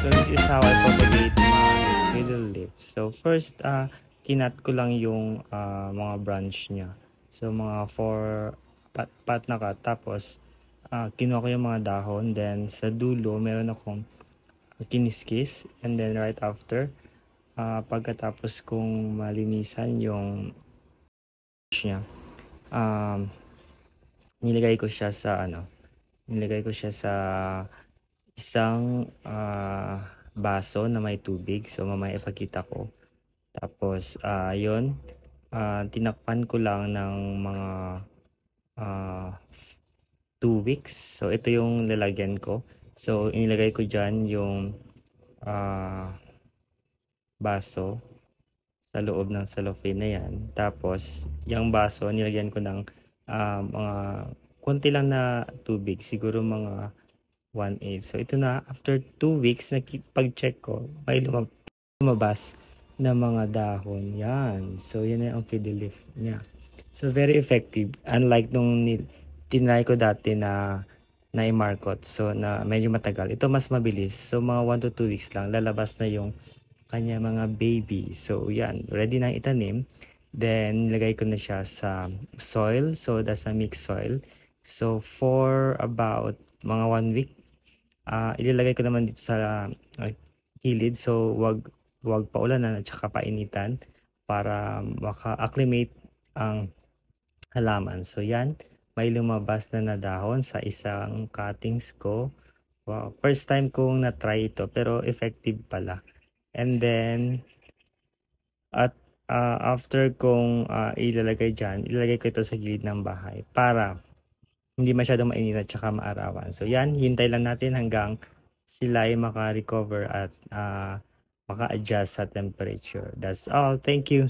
So this is how I propagate my fiddle leaf. So first, kinat ko lang yung mga branch niya. So mga 4 pat na cut. Tapos kinuha ko yung mga dahon. Then sa dulo, meron akong kiniskis. And then right after, pagkatapos kong malinisan yung niya, nilagay ko siya sa isang baso na may tubig. So mamaya ipakita ko. Tapos yun, tinakpan ko lang ng mga 2 weeks. So ito yung lalagyan ko. So inilagay ko dyan yung baso sa loob ng cellophane na yan. Tapos yung baso nilagyan ko ng mga konti lang na tubig, siguro mga 1/8. So ito na, after 2 weeks, pag-check ko, may lumabas na mga dahon. Yan. So yan na ang fiddle leaf niya. So very effective. Unlike nung tinry ko dati na i-markot. So na medyo matagal. Ito mas mabilis. So mga 1 to 2 weeks lang, lalabas na yung kanya mga baby. So yan, ready na itanim. Then nilagay ko na siya sa soil. So that's a mixed soil. So for about mga 1 week, ilalagay ko naman dito sa gilid. So wag paulanan at saka painitan para maka-acclimate ang halaman. So yan, may lumabas na dahon sa isang cuttings ko. Wow, first time kong na-try ito pero effective pala. And then after kong ilalagay dyan, ilalagay ko ito sa gilid ng bahay para hindi masyadong mainit at saka maarawan. So yan, hintay lang natin hanggang sila ay maka-recover at maka-adjust sa temperature. That's all. Thank you.